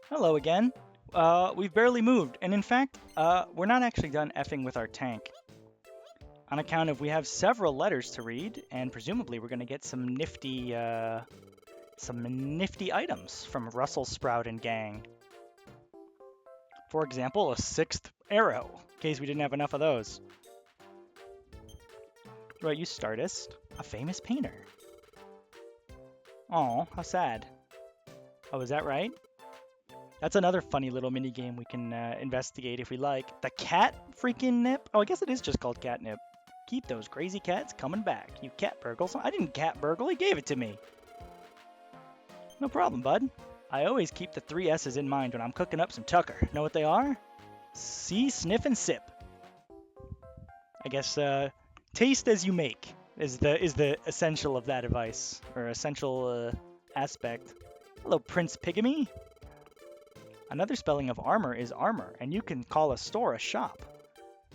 Hello again. We've barely moved, and in fact, we're not actually done effing with our tank. On account of we have several letters to read, and presumably we're going to get some nifty items from Russell Sprout and gang. For example, a sixth arrow, in case we didn't have enough of those. What about you, Stardust? A famous painter. Oh, how sad. Oh, is that right? That's another funny little mini game we can investigate if we like. The cat freaking nip? Oh, I guess it is just called catnip. Keep those crazy cats coming back. You cat burgles. I didn't cat burgle. He gave it to me. No problem, bud. I always keep the three S's in mind when I'm cooking up some tucker. Know what they are? See, sniff, and sip. I guess taste as you make is the essential of that advice, or essential aspect. Hello, Prince Pigamy. Another spelling of armor is armor, and you can call a store a shop.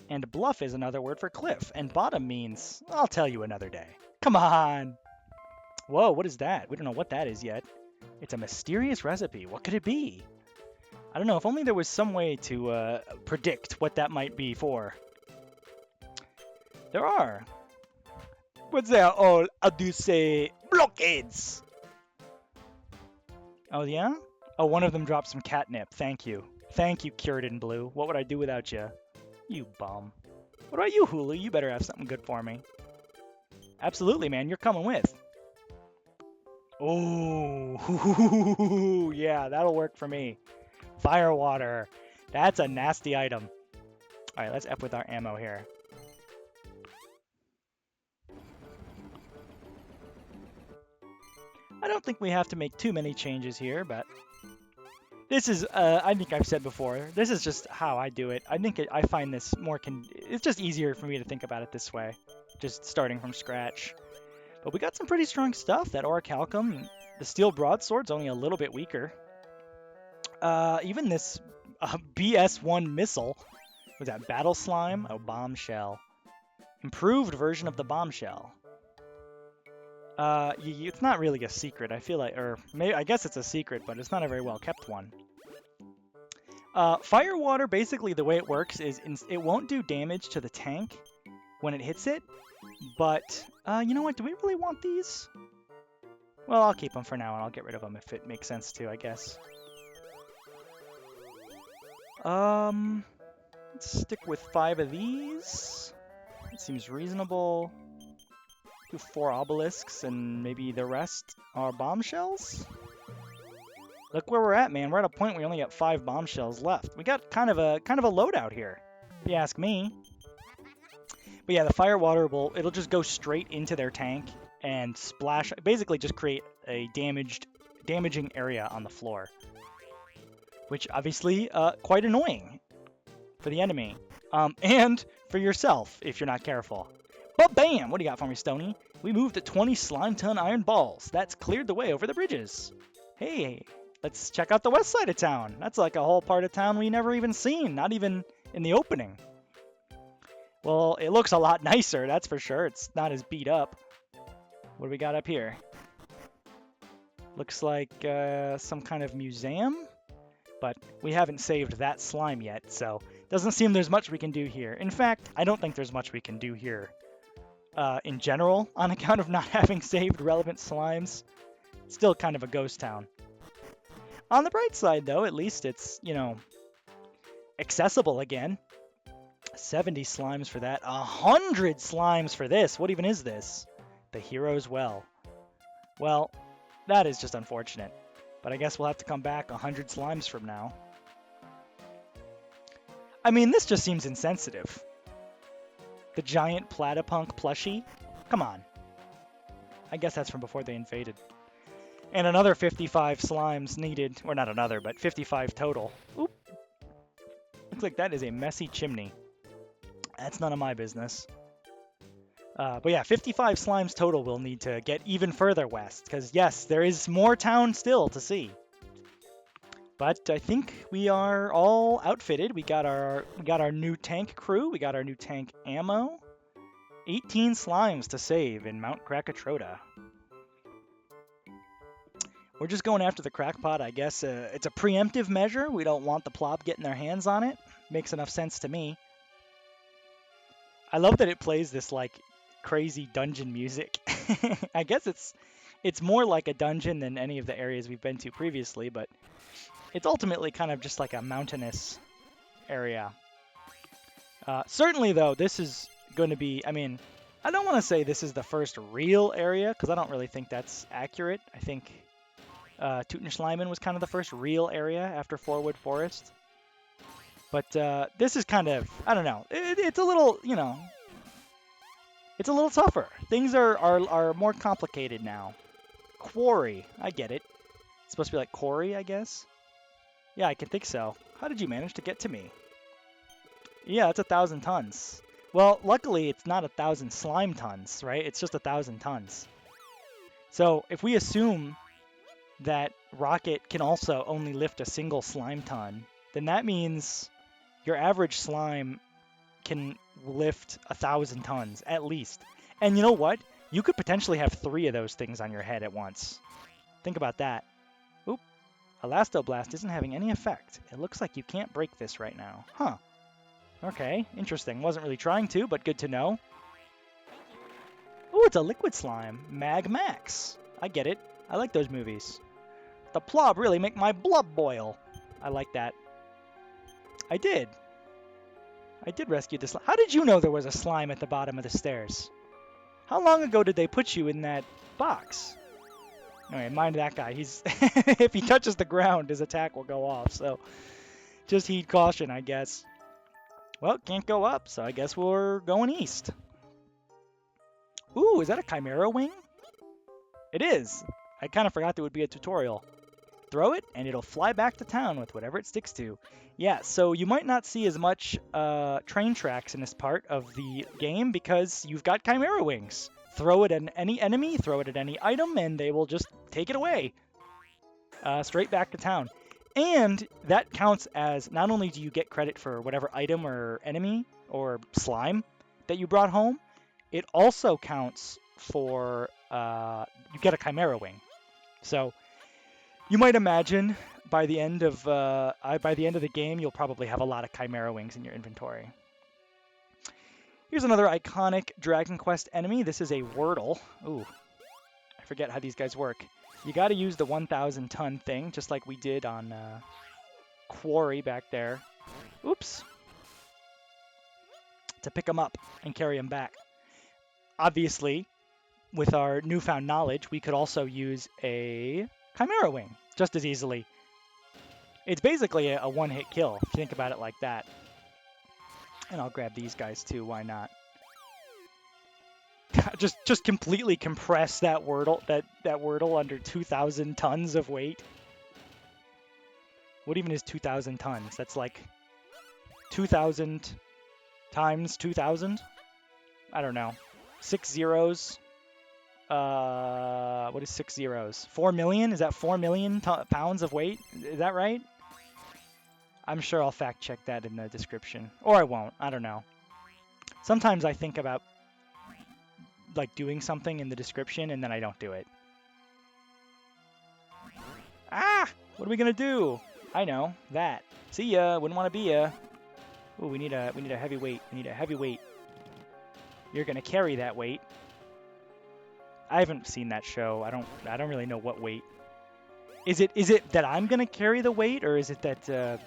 And bluff is another word for cliff, and bottom means, I'll tell you another day. Come on! Whoa, what is that? We don't know what that is yet. It's a mysterious recipe. What could it be? I don't know, if only there was some way to predict what that might be for. There are. What's that all? How do you say blockades? Oh, yeah? Oh, one of them dropped some catnip. Thank you. Thank you, Cured in Blue. What would I do without you? You bum. What about you, Hulu? You better have something good for me. Absolutely, man. You're coming with. Oh, yeah, that'll work for me. Firewater. That's a nasty item. All right, let's up with our ammo here. I don't think we have to make too many changes here, but this is, I think I've said before, this is just how I do it. I think I find this more, it's just easier for me to think about it this way, just starting from scratch. But we got some pretty strong stuff. That orichalcum, the steel broadsword's only a little bit weaker. Even this BS1 missile, was that battle slime? Oh, bombshell. Improved version of the bombshell. It's not really a secret. I feel like, or maybe I guess it's a secret, but it's not a very well kept one. Firewater, basically the way it works is it won't do damage to the tank when it hits it, but you know what? Do we really want these? Well, I'll keep them for now, and I'll get rid of them if it makes sense to, I guess. Let's stick with 5 of these. It seems reasonable. Do 4 obelisks, and maybe the rest are bombshells? Look where we're at, man. We're at a point where we only got 5 bombshells left. We got kind of a loadout here, if you ask me. But yeah, the firewater it'll just go straight into their tank and splash, basically just create a damaging area on the floor. Which obviously quite annoying for the enemy. And for yourself if you're not careful. But bam! What do you got for me, Stony? We moved to 20 slime ton iron balls. That's cleared the way over the bridges. Hey, let's check out the west side of town. That's like a whole part of town we never even seen, not even in the opening. Well, it looks a lot nicer, that's for sure. It's not as beat up. What do we got up here? Looks like some kind of museum, but we haven't saved that slime yet, so doesn't seem there's much we can do here. In fact, I don't think there's much we can do here in general on account of not having saved relevant slimes. It's still kind of a ghost town. On the bright side, though, at least it's, you know, accessible again. 70 slimes for that. 100 slimes for this. What even is this? The Hero's Well. Well, that is just unfortunate. But I guess we'll have to come back 100 slimes from now. I mean, this just seems insensitive. The giant Platypunk plushie? Come on. I guess that's from before they invaded. And another 55 slimes needed. Or not another, but 55 total. Oop. Looks like that is a messy chimney. That's none of my business. But yeah, 55 slimes total we'll need to get even further west. Because yes, there is more town still to see. But I think we are all outfitted. We got our new tank crew. We got our new tank ammo. 18 slimes to save in Mount Krakatoa. We're just going after the crackpot, I guess. It's a preemptive measure. We don't want the plop getting their hands on it. Makes enough sense to me. I love that it plays this like crazy dungeon music. I guess it's more like a dungeon than any of the areas we've been to previously, but it's ultimately kind of just like a mountainous area. Certainly, though, this is going to be, I mean, I don't want to say this is the first real area, because I don't really think that's accurate. I think Tutenschleimen was kind of the first real area after Forwood Forest. But this is kind of, I don't know, it's a little, you know, it's a little tougher. Things are more complicated now. Quarry, I get it. It's supposed to be like quarry, I guess. Yeah, I can think so. How did you manage to get to me? Yeah, it's 1,000 tons. Well, luckily it's not 1,000 slime tons, right? It's just 1,000 tons. So if we assume that Rocket can also only lift a single slime ton, then that means your average slime can lift 1,000 tons at least. And you know what? You could potentially have 3 of those things on your head at once. Think about that. Oop. Elastoblast isn't having any effect. It looks like you can't break this right now. Huh. Okay, interesting. Wasn't really trying to, but good to know. Ooh, it's a liquid slime. Mag Max. I get it. I like those movies. The plob really make my blood boil. I like that. I did rescue the slime. How did you know there was a slime at the bottom of the stairs? How long ago did they put you in that box? Anyway, mind that guy. He's if he touches the ground, his attack will go off. So just heed caution, I guess. Well, can't go up, so I guess we're going east. Ooh, is that a Chimera wing? It is. I kind of forgot there would be a tutorial. Throw it, and it'll fly back to town with whatever it sticks to. Yeah, so you might not see as much train tracks in this part of the game because you've got Chimera wings. Throw it at any enemy, throw it at any item, and they will just take it away. Straight back to town. And that counts as not only do you get credit for whatever item or enemy or slime that you brought home, it also counts for you get a Chimera wing. So you might imagine by the end of the game, you'll probably have a lot of Chimera wings in your inventory. Here's another iconic Dragon Quest enemy. This is a wyrtle. Ooh, I forget how these guys work. You got to use the 1,000 ton thing, just like we did on Quarry back there. Oops. To pick them up and carry them back. Obviously, with our newfound knowledge, we could also use a Chimera wing just as easily. It's basically a one-hit kill, if you think about it like that. And I'll grab these guys too, why not? just completely compress that wyrtle under 2,000 tons of weight. What even is 2,000 tons? That's like 2,000 times 2,000? I don't know. 6 zeros. What is 6 zeros? 4 million? Is that 4 million pounds of weight? Is that right? I'm sure I'll fact check that in the description. Or I won't. I don't know. Sometimes I think about like doing something in the description and then I don't do it. Ah! What are we gonna do? I know. That. See ya. Wouldn't want to be ya. Ooh, we need a heavy weight. We need a heavy weight. You're gonna carry that weight. I haven't seen that show. I don't really know what weight. Is it that I'm gonna carry the weight, or is it that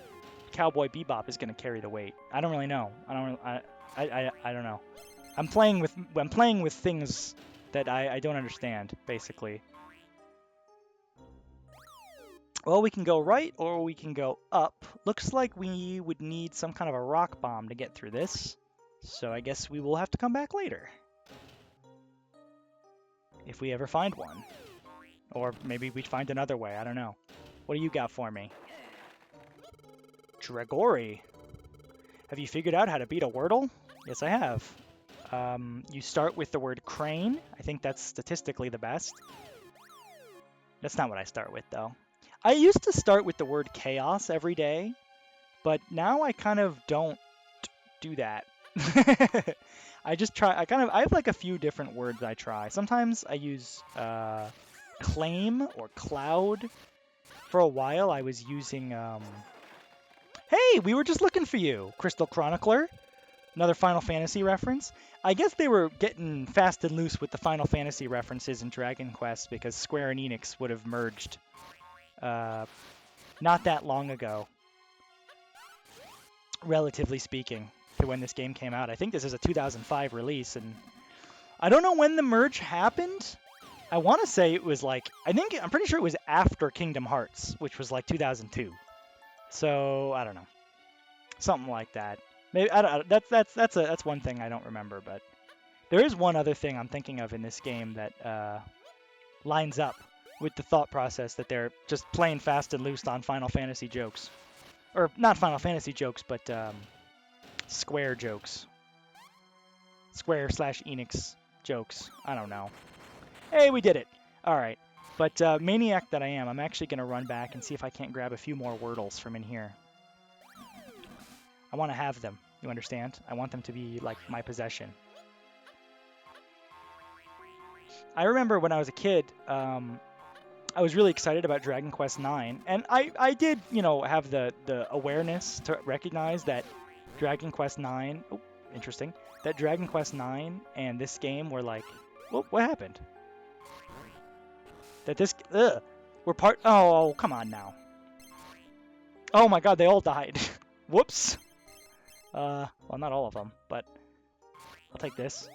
Cowboy Bebop is gonna carry the weight? I don't really know. I don't know. I'm playing with things that I don't understand, basically. Well, we can go right or we can go up. Looks like we would need some kind of a rock bomb to get through this. So I guess we will have to come back later. If we ever find one. Or maybe we find another way, I don't know. What do you got for me? Dragori. Have you figured out how to beat a wyrtle? Yes, I have. You start with the word crane. I think that's statistically the best. That's not what I start with, though. I used to start with the word chaos every day, but now I kind of don't do that. I just try, I have like a few different words I try. Sometimes I use Claim or Cloud. For a while, I was using... Hey, we were just looking for you, Crystal Chronicler. Another Final Fantasy reference. I guess they were getting fast and loose with the Final Fantasy references in Dragon Quest because Square and Enix would have merged not that long ago, relatively speaking, to when this game came out. I think this is a 2005 release, and I don't know when the merge happened. I want to say it was like, I'm pretty sure it was after Kingdom Hearts, which was like 2002. So, I don't know. Something like that. Maybe I don't, that's one thing I don't remember, but there is one other thing I'm thinking of in this game that lines up with the thought process that they're just playing fast and loose on Final Fantasy jokes. Or not Final Fantasy jokes, but Square jokes. Square/Enix jokes. I don't know. Hey, we did it. All right. But maniac that I am, I'm actually going to run back and see if I can't grab a few more wyrtles from in here. I want to have them. You understand? I want them to be like my possession. I remember when I was a kid, I was really excited about Dragon Quest IX, and I did, have the awareness to recognize that Dragon Quest IX, oh, interesting, that Dragon Quest IX and this game were like, what happened? That this, we're part, oh, come on now. Oh my god, they all died. Whoops. Well, not all of them, but I'll take this.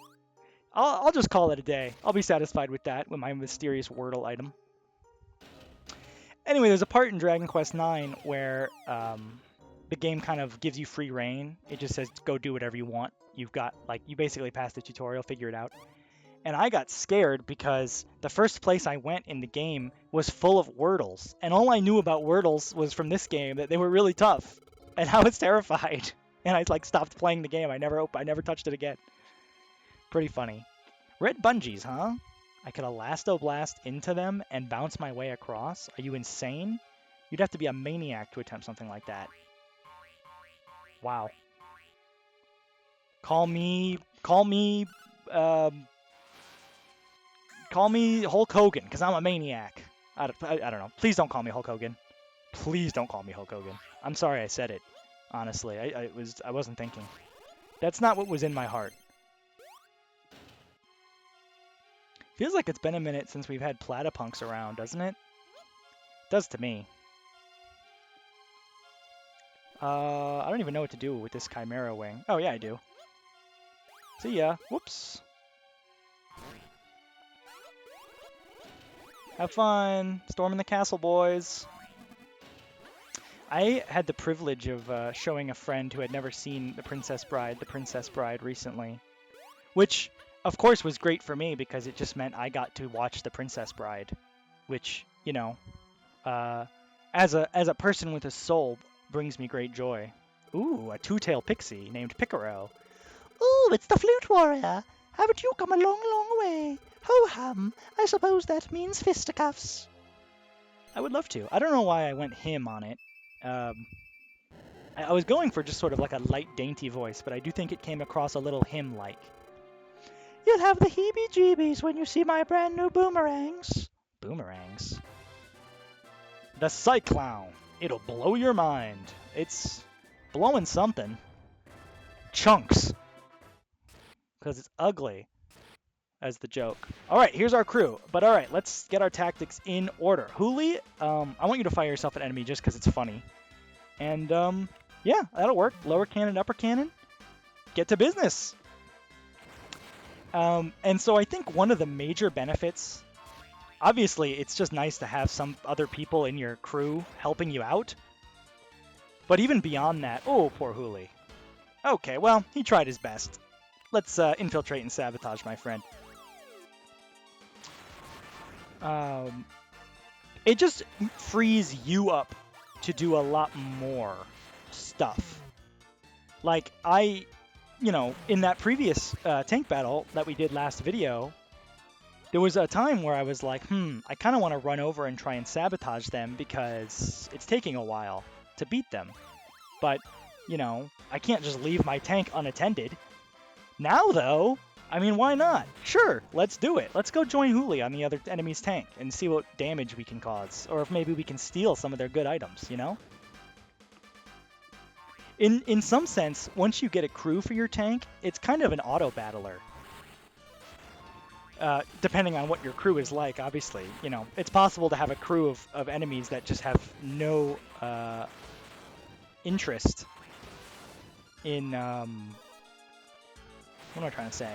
I'll just call it a day. I'll be satisfied with that, with my mysterious wyrtle item. Anyway, there's a part in Dragon Quest IX where the game kind of gives you free reign. It just says, go do whatever you want. You've got, you basically passed the tutorial, figure it out. And I got scared because the first place I went in the game was full of wyrtles. And all I knew about wyrtles was from this game, that they were really tough. And I was terrified. And I stopped playing the game. I never touched it again. Pretty funny. Red bungees, huh? I could Elastoblast into them and bounce my way across? Are you insane? You'd have to be a maniac to attempt something like that. Wow. Call me Hulk Hogan, because I'm a maniac. I don't know. Please don't call me Hulk Hogan. Please don't call me Hulk Hogan. I'm sorry I said it. Honestly, I wasn't thinking. That's not what was in my heart. Feels like it's been a minute since we've had Platypunks around, doesn't it? It does to me. I don't even know what to do with this Chimera Wing. Oh, yeah, I do. See ya. Whoops. Have fun. Storming the castle, boys. I had the privilege of showing a friend who had never seen The Princess Bride recently. Which, of course, was great for me because it just meant I got to watch The Princess Bride. Which, as a person with a soul, brings me great joy. Ooh, a two-tailed pixie named Picaro. Ooh, it's the Flute Warrior. Haven't you come a long, long way? Ho-hum, I suppose that means fisticuffs. I would love to. I don't know why I went him on it. I was going for just sort of like a light, dainty voice, but I do think it came across a little hymn-like. You'll have the heebie-jeebies when you see my brand new boomerangs. Boomerangs? The Cyclown. It'll blow your mind. It's blowing something. Chunks. Because it's ugly. As the joke. Alright, here's our crew. But alright, let's get our tactics in order. Huli, I want you to fire yourself at enemy just because it's funny. And, yeah, that'll work. Lower cannon, upper cannon. Get to business. And so I think one of the major benefits, obviously, it's just nice to have some other people in your crew helping you out. But even beyond that, oh, poor Huli. Okay, well, he tried his best. Let's infiltrate and sabotage my friend. It just frees you up to do a lot more stuff. Like, in that previous tank battle that we did last video, there was a time where I was like, I kind of want to run over and try and sabotage them because it's taking a while to beat them. But, I can't just leave my tank unattended. Now, though, I mean, why not? Sure, let's do it. Let's go join Huli on the other enemy's tank and see what damage we can cause. Or if maybe we can steal some of their good items, you know? In some sense, once you get a crew for your tank, it's kind of an auto battler. Depending on what your crew is like, obviously. You know, it's possible to have a crew of enemies that just have no interest in... what am I trying to say?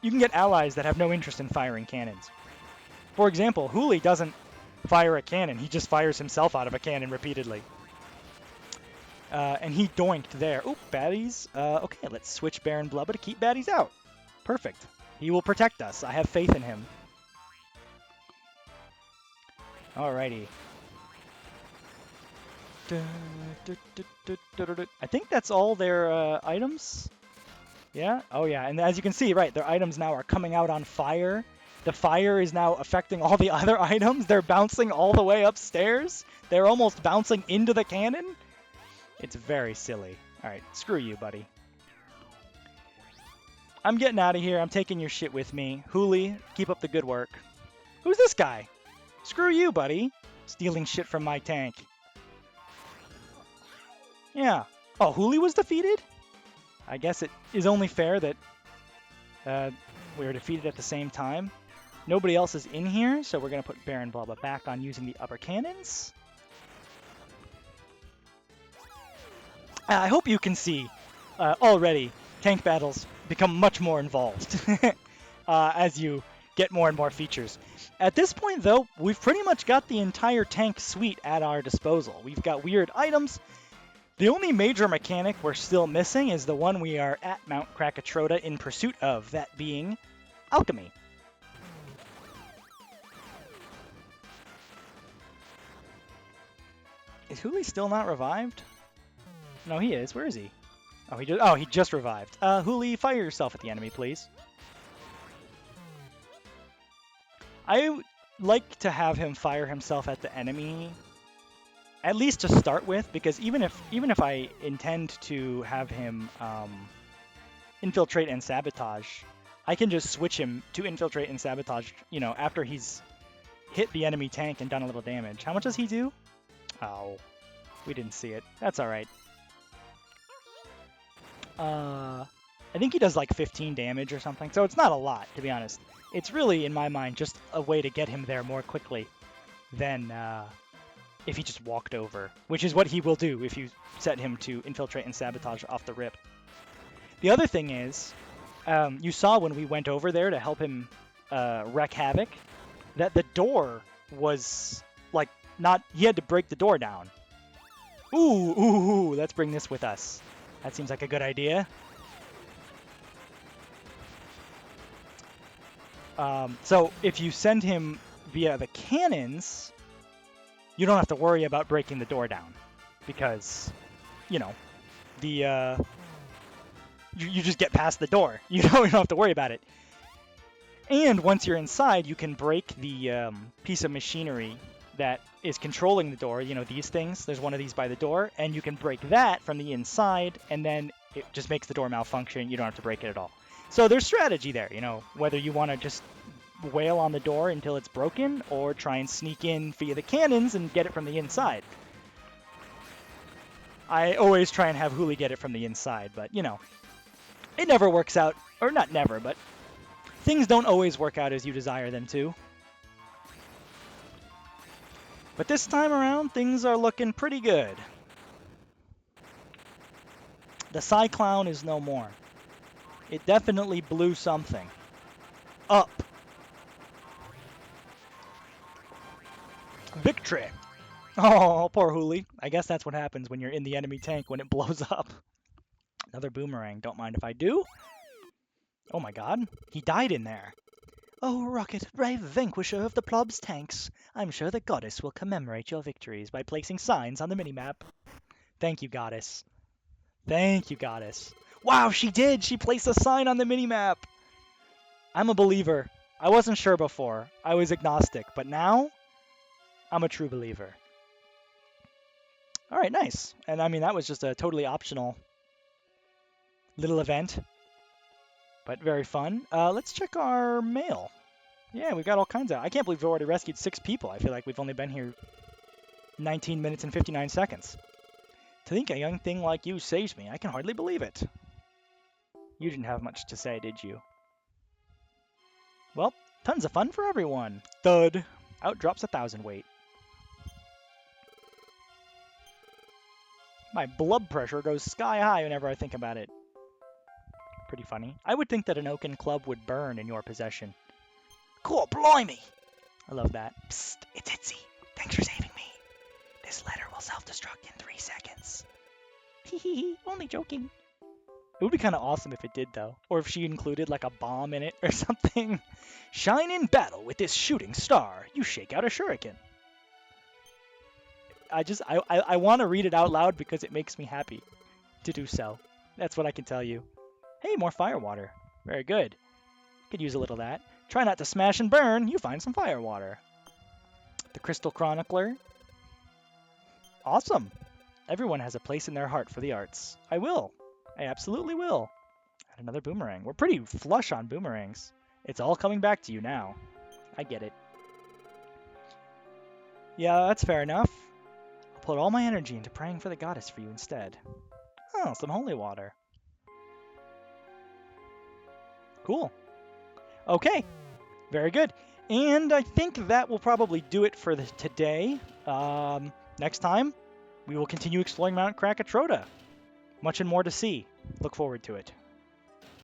You can get allies that have no interest in firing cannons. For example, Huli doesn't fire a cannon. He just fires himself out of a cannon repeatedly. And he doinked there. Oop, baddies. Okay, let's switch Baron Blubba to keep baddies out. Perfect. He will protect us. I have faith in him. Alrighty. I think that's all their items. Yeah? Oh yeah, and as you can see, right, their items now are coming out on fire. The fire is now affecting all the other items. They're bouncing all the way upstairs. They're almost bouncing into the cannon. It's very silly. Alright, screw you, buddy. I'm getting out of here. I'm taking your shit with me. Huli, keep up the good work. Who's this guy? Screw you, buddy. Stealing shit from my tank. Yeah. Oh, Huli was defeated? I guess it is only fair that we were defeated at the same time. Nobody else is in here, so we're going to put Baron Blubba back on using the upper cannons. I hope you can see already tank battles become much more involved as you get more and more features. At this point, though, we've pretty much got the entire tank suite at our disposal. We've got weird items. The only major mechanic we're still missing is the one we are at Mount Krakatoa in pursuit of, that being alchemy. Is Huli still not revived? No, he is. Where is he? Oh, he just revived. Huli, fire yourself at the enemy, please. I like to have him fire himself at the enemy, at least to start with, because even if I intend to have him infiltrate and sabotage, I can just switch him to infiltrate and sabotage, you know, after he's hit the enemy tank and done a little damage. How much does he do? Oh, we didn't see it. That's all right. I think he does like 15 damage or something, so it's not a lot, to be honest. It's really, in my mind, just a way to get him there more quickly than if he just walked over, which is what he will do if you set him to infiltrate and sabotage off the rip. The other thing is, you saw when we went over there to help him wreak havoc, that the door was, like, not... He had to break the door down. Ooh, let's bring this with us. That seems like a good idea. So if you send him via the cannons, you don't have to worry about breaking the door down, because, you know, the you just get past the door. You don't have to worry about it. And once you're inside, you can break the piece of machinery that is controlling the door. You know, these things. There's one of these by the door, and you can break that from the inside, and then it just makes the door malfunction. You don't have to break it at all. So there's strategy there, you know, whether you want to just wail on the door until it's broken or try and sneak in via the cannons and get it from the inside. I always try and have Huli get it from the inside, but, you know, it never works out. Or not never, but things don't always work out as you desire them to. But this time around, things are looking pretty good. The Cyclown is no more. It definitely blew something up. Victory! Oh, poor Huli. I guess that's what happens when you're in the enemy tank when it blows up. Another boomerang. Don't mind if I do. Oh my god. He died in there. Oh, Rocket, brave vanquisher of the Plob's tanks. I'm sure the goddess will commemorate your victories by placing signs on the minimap. Thank you, goddess. Thank you, goddess. Wow, she did! She placed a sign on the minimap! I'm a believer. I wasn't sure before. I was agnostic, but now I'm a true believer. Alright, nice. And I mean, that was just a totally optional little event. but very fun. Let's check our mail. Yeah, we've got all kinds of... I can't believe we've already rescued 6 people. I feel like we've only been here 19 minutes and 59 seconds. To think a young thing like you saves me, I can hardly believe it. You didn't have much to say, did you? Well, tons of fun for everyone. Thud. Out drops 1,000 weight. My blood pressure goes sky high whenever I think about it. Pretty funny. I would think that an oaken club would burn in your possession. Cool, blimey! I love that. Psst, it's Itzy. Thanks for saving me. This letter will self-destruct in 3 seconds. Hehehe, only joking. It would be kind of awesome if it did, though. Or if she included, like, a bomb in it or something. Shine in battle with this shooting star. You shake out a shuriken. I want to read it out loud because it makes me happy to do so. That's what I can tell you. Hey, more fire water. Very good. Could use a little of that. Try not to smash and burn. You find some fire water. The Crystal Chronicler. Awesome. Everyone has a place in their heart for the arts. I will. I absolutely will. And another boomerang. We're pretty flush on boomerangs. It's all coming back to you now. I get it. Yeah, that's fair enough. I'll put all my energy into praying for the goddess for you instead. Oh, some holy water. Cool. Okay. Very good. And I think that will probably do it for today. Next time, we will continue exploring Mount Krakatoa. Much and more to see. Look forward to it.